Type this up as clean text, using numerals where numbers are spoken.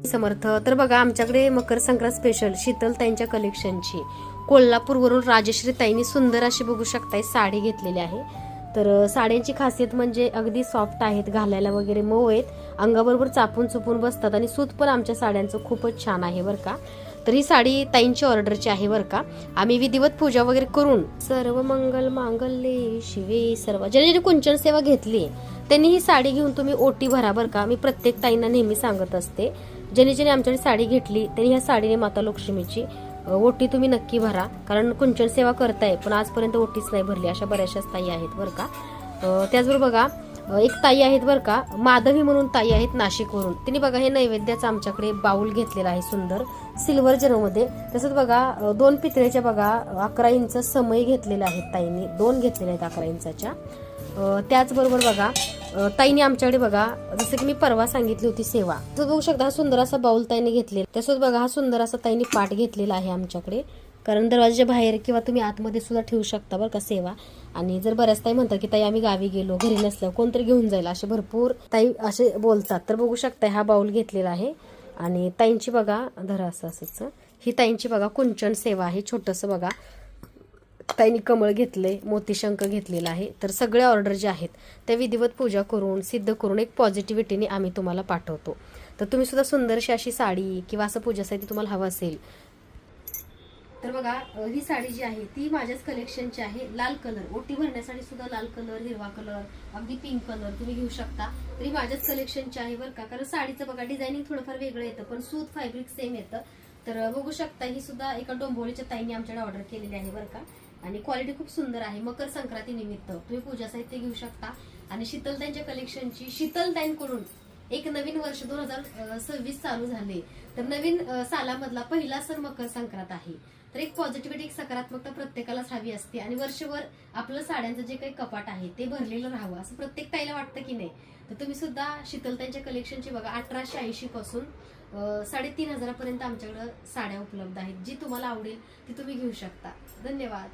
समर्थ. तर बघा आमच्याकडे मकर संक्रांत स्पेशल शीतल ताईंच्या कलेक्शनची कोल्हापूरवरून राजश्री ताईंनी सुंदर अशी बघू शकताय साडी घेतलेली आहे. तर साड्यांची खासियत म्हणजे अगदी सॉफ्ट आहेत, घालायला वगैरे मऊ आहेत, अंगाबरोबर चापून चुपून बसतात आणि सूत पण आमच्या साड्यांचं खूपच छान आहे बरं का. तर ही साडी ताईंची ऑर्डरची आहे बरं का. आम्ही विधिवत पूजा वगैरे करून सर्व मंगल मांगल्ये शिवे सर्व ज्याने कुंचन सेवा घेतली त्यांनी ही साडी घेऊन तुम्ही ओटी भरा बरं का. मी प्रत्येक ताईंना नेहमी सांगत असते, ज्याने ज्याने आमच्याकडे साडी घेतली त्यांनी ह्या साडीने माता लक्ष्मीची ओटी तुम्ही नक्की भरा, कारण कुंचन सेवा करताय पण आजपर्यंत ओटीच नाही भरली, अशा बऱ्याचशाच ताई आहेत बरं का. त्याचबरोबर बघा एक ताई आहेत बरं का, माधवी म्हणून ताई आहेत नाशिकवरून. तिने बघा हे नैवेद्याचं आमच्याकडे बाउल घेतलेला आहे सुंदर सिल्वर जरोमध्ये. तसंच बघा 2 पितळेच्या बघा 11 इंच समय घेतलेले आहेत ताईंनी, 2 घेतलेले आहेत 11 इंचाच्या. त्याचबरोबर बघा ताईने आमच्याकडे बघा जसं की मी परवा सांगितली होती सेवा, तर बघू शकता हा सुंदर असा बाउल ताईने घेतलेला. तसंच बघा हा सुंदर असा ताईने पाट घेतलेला आहे आमच्याकडे, कारण दरवाजाच्या बाहेर किंवा तुम्ही आतमध्ये सुद्धा ठेवू शकता बरं का सेवा. आणि जर बऱ्याच ताई म्हणतात की ताई आम्ही गावी गेलो घरी नसल्यावर कोणतरी घेऊन जाईल, असे भरपूर ताई असे बोलतात. तर बघू शकता हा बाउल घेतलेला आहे. आणि ताईंची बघा धरा असं असंच ही ताईंची बघा कुंचन सेवा आहे. छोटंसं बघा ताईंनी कमळ घेतले, मोतीशंख घेतलेला आहे. तर सगळ्या ऑर्डर ज्या आहेत त्या विधिवत पूजा करून सिद्ध करून एक पॉझिटिव्हिटीने आम्ही तुम्हाला पाठवतो. तर तुम्ही सुद्धा सुंदरशी अशी साडी किंवा असं पूजासाठी तुम्हाला हवं असेल तर बघा ही साडी जी आहे ती माझ्याच कलेक्शनची आहे. लाल कलर ओटी भरण्यासाठी सुद्धा लाल कलर, हिरवा कलर, अगदी पिंक कलर तुम्ही घेऊ शकता. तरी माझ्याच कलेक्शनची आहे बरं का, कारण साडीचं बघा डिझायनिंग थोडंफार वेगळं येतं पण सूत फॅब्रिक सेम येतं. तर बघू शकता ही सुद्धा एका डोंबोलीच्या ताईंनी आमच्याकडे ऑर्डर केलेली आहे बरं का. आणि क्वालिटी खूप सुंदर आहे. मकर संक्रांती निमित्त तुम्ही पूजा साहित्य घेऊ शकता. आणि शीतल ताईंच्या कलेक्शनची शीतल ताईंकडून एक नवीन वर्ष 2026 चालू झाले. तर नवीन सालामधला पहिला सण मकर संक्रांत आहे. तर एक पॉझिटिव्हिटी, एक सकारात्मकता प्रत्येकालाच हवी असते आणि वर्षभर आपलं साड्यांचं जे काही कपाट आहे ते भरलेलं राहावं असं प्रत्येक ताईला वाटतं की नाही. तर तुम्ही सुद्धा शीतल ताईंच्या कलेक्शनची बघा 1880 पासून 3500 पर्यंत आमच्याकडे साड्या उपलब्ध आहेत. जी तुम्हाला आवडेल ती तुम्ही घेऊ शकता. धन्यवाद.